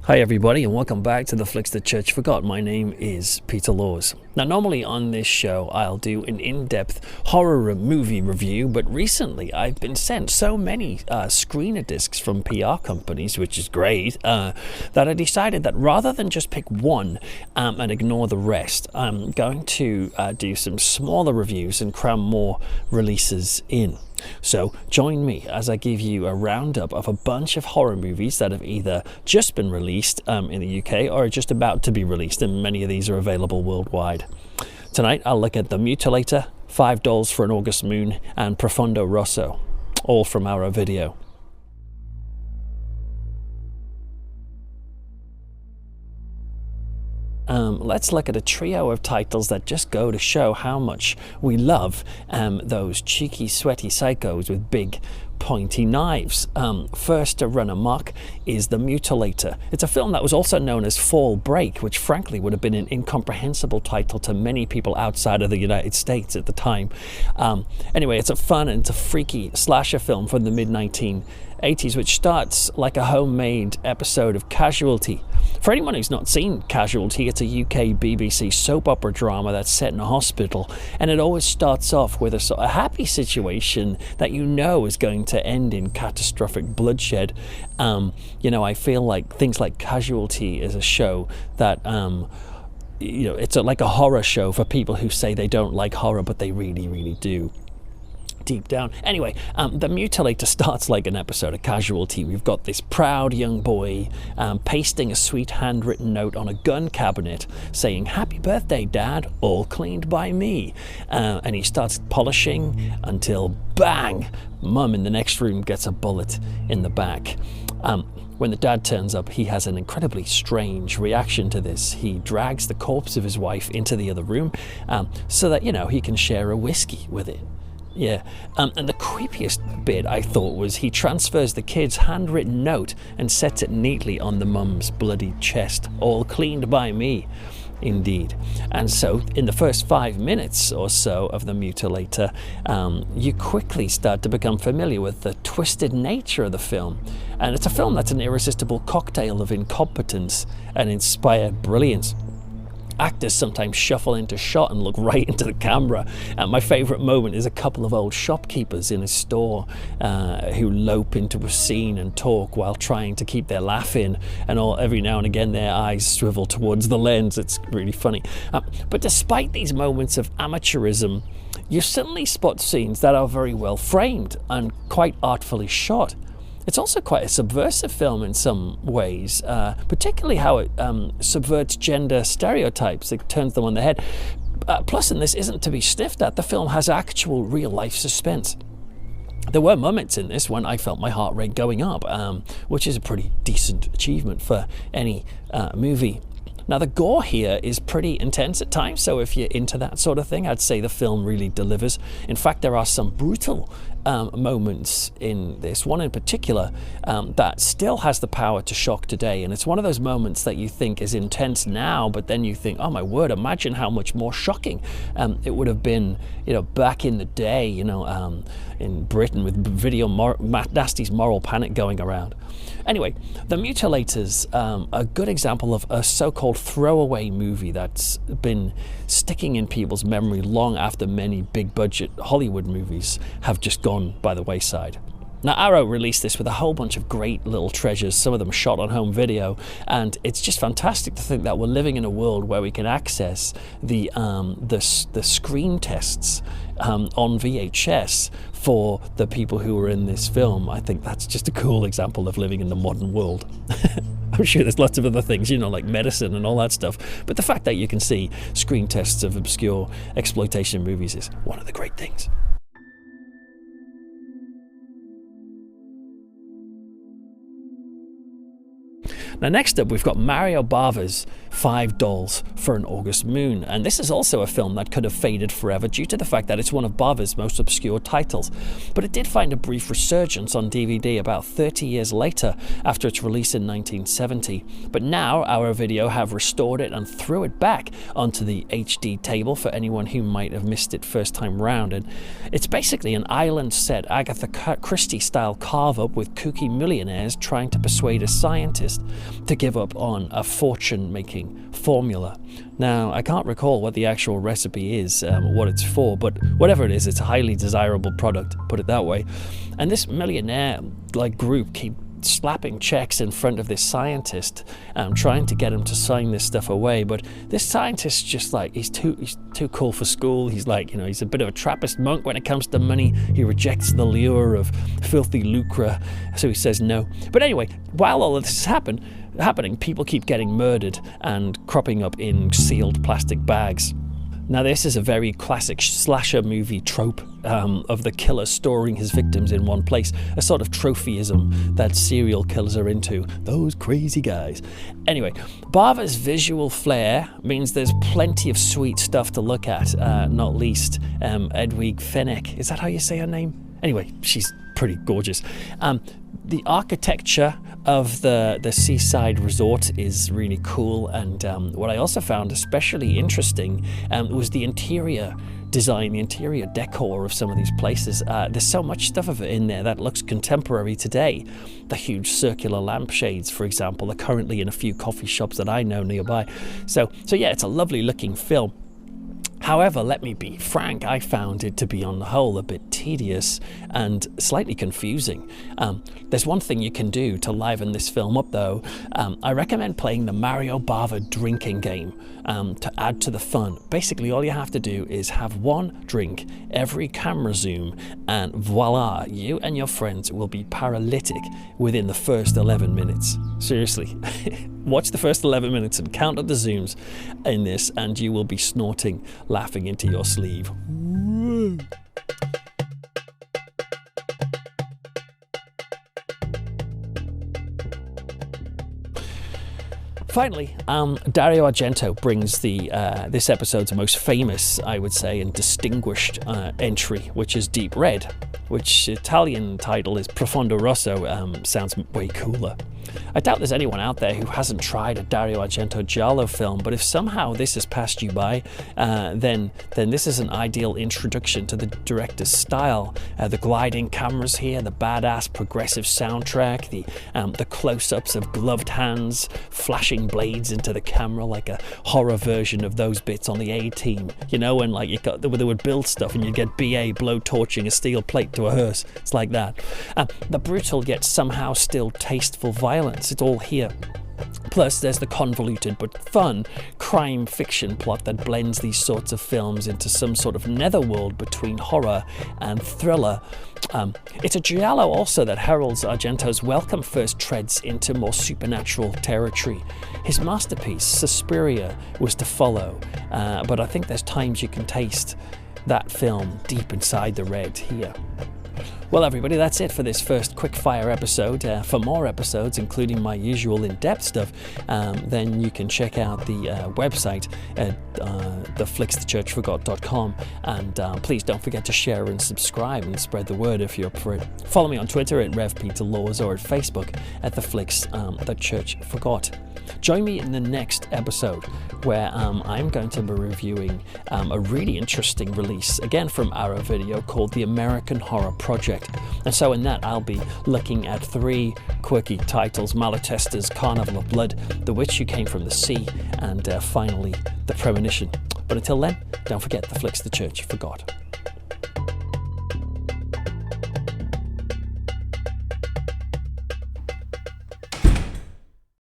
Hi everybody and welcome back to the Flicks the Church Forgot. My name is Peter Laws. Now normally on this show I'll do an in-depth horror movie review, but recently I've been sent so many screener discs from PR companies, which is great, that I decided that rather than just pick one and ignore the rest, I'm going to do some smaller reviews and cram more releases in. So join me as I give you a roundup of a bunch of horror movies that have either just been released in the UK or are just about to be released, and many of these are available worldwide. Tonight I'll look at The Mutilator, $5 for an August Moon, and Profondo Rosso, all from our video. Let's look at a trio of titles that just go to show how much we love those cheeky, sweaty psychos with big, pointy knives. First to run amok is The Mutilator. It's a film that was also known as Fall Break, which frankly would have been an incomprehensible title to many people outside of the United States at the time. Anyway, it's a fun and it's a freaky slasher film from the mid-1980s, which starts like a homemade episode of Casualty. For anyone who's not seen Casualty, it's a UK BBC soap opera drama that's set in a hospital, and it always starts off with a sort of happy situation that you know is going to end in catastrophic bloodshed. I feel like things like Casualty is a show that it's like a horror show for people who say they don't like horror, but they really, really do. Deep down. Anyway, The Mutilator starts like an episode of Casualty. We've got this proud young boy pasting a sweet handwritten note on a gun cabinet saying, "Happy birthday, Dad, all cleaned by me." And he starts polishing until bang, Mum in the next room gets a bullet in the back. When the dad turns up, he has an incredibly strange reaction to this. He drags the corpse of his wife into the other room so that, he can share a whiskey with it. Yeah, and the creepiest bit I thought was he transfers the kid's handwritten note and sets it neatly on the mum's bloody chest. "All cleaned by me." Indeed. And so in the first 5 minutes or so of The Mutilator, you quickly start to become familiar with the twisted nature of the film. And it's a film that's an irresistible cocktail of incompetence and inspired brilliance. Actors sometimes shuffle into shot and look right into the camera. My favourite moment is a couple of old shopkeepers in a store who lope into a scene and talk while trying to keep their laugh in, and every now and again their eyes swivel towards the lens. It's really funny. But despite these moments of amateurism, you suddenly spot scenes that are very well framed and quite artfully shot. It's also quite a subversive film in some ways, particularly how it subverts gender stereotypes. It turns them on their head. Plus, and this isn't to be sniffed at, the film has actual real-life suspense. There were moments in this when I felt my heart rate going up, which is a pretty decent achievement for any movie. Now, the gore here is pretty intense at times, so if you're into that sort of thing, I'd say the film really delivers. In fact, there are some brutal moments in this, one in particular that still has the power to shock today, and it's one of those moments that you think is intense now, but then you think, oh my word, imagine how much more shocking it would have been, back in the day, in Britain with Nasty's moral panic going around. Anyway, The Mutilator's a good example of a so-called throwaway movie that's been sticking in people's memory long after many big-budget Hollywood movies have just gone by the wayside. Now, Arrow released this with a whole bunch of great little treasures, some of them shot on home video, and it's just fantastic to think that we're living in a world where we can access the screen tests on VHS for the people who were in this film. I think that's just a cool example of living in the modern world. I'm sure there's lots of other things, like medicine and all that stuff, but the fact that you can see screen tests of obscure exploitation movies is one of the great things. Now, next up, we've got Mario Bava's $5 for an August Moon, and this is also a film that could have faded forever due to the fact that it's one of Bava's most obscure titles, but it did find a brief resurgence on DVD about 30 years later after its release in 1970, but now our video have restored it and threw it back onto the HD table for anyone who might have missed it first time round. And it's basically an island set Agatha Christie style carve up with kooky millionaires trying to persuade a scientist to give up on a fortune-making formula. Now, I can't recall what the actual recipe is, what it's for, but whatever it is, it's a highly desirable product, put it that way. And this millionaire group keep slapping checks in front of this scientist, trying to get him to sign this stuff away. But this scientist just he's too cool for school. He's he's a bit of a Trappist monk when it comes to money. He rejects the lure of filthy lucre, so he says no. But anyway, while all of this is happening, people keep getting murdered and cropping up in sealed plastic bags. Now, this is a very classic slasher movie trope of the killer storing his victims in one place, a sort of trophyism that serial killers are into, those crazy guys. Anyway, Bava's visual flair means there's plenty of sweet stuff to look at, not least Edwige Fenech. Is that how you say her name? Anyway, she's pretty gorgeous. The architecture of the seaside resort is really cool, and what I also found especially interesting was the interior design, the interior decor of some of these places. There's so much stuff of it in there that looks contemporary today. The huge circular lampshades, for example, are currently in a few coffee shops that I know nearby. So yeah, it's a lovely looking film. However, let me be frank, I found it to be on the whole a bit tedious and slightly confusing. There's one thing you can do to liven this film up though. I recommend playing the Mario Bava drinking game to add to the fun. Basically, all you have to do is have one drink every camera zoom, and voila, you and your friends will be paralytic within the first 11 minutes. Seriously. Watch the first 11 minutes and count up the zooms in this, and you will be snorting, laughing into your sleeve. Woo. Finally, Dario Argento brings this episode's most famous, I would say, and distinguished entry, which is Deep Red, which Italian title is Profondo Rosso. Sounds way cooler. I doubt there's anyone out there who hasn't tried a Dario Argento giallo film, but if somehow this has passed you by, then this is an ideal introduction to the director's style. The gliding cameras here, the badass progressive soundtrack, the close-ups of gloved hands, flashing blades into the camera like a horror version of those bits on the A-Team. You know, when they would build stuff and you'd get BA blow torching a steel plate to a hearse. It's like that. The brutal yet somehow still tasteful violence, it's all here. Plus, there's the convoluted but fun crime fiction plot that blends these sorts of films into some sort of netherworld between horror and thriller. It's a giallo also that heralds Argento's welcome first treads into more supernatural territory. His masterpiece, Suspiria, was to follow, but I think there's times you can taste that film deep inside the red here. Well, everybody, that's it for this first quickfire episode. For more episodes, including my usual in-depth stuff, then you can check out the website at theflicksthechurchforgot.com, and please don't forget to share and subscribe and spread the word if you're up for it. Follow me on Twitter at Rev Peter Laws or at Facebook at The Flicks The Church Forgot. Join me in the next episode where I'm going to be reviewing a really interesting release, again from Arrow Video, called The American Horror Project. And so in that I'll be looking at 3 quirky titles: Malatesta's Carnival of Blood, The Witch Who Came from the Sea, and finally The Premonition. But until then, don't forget The Flicks the Church Forgot.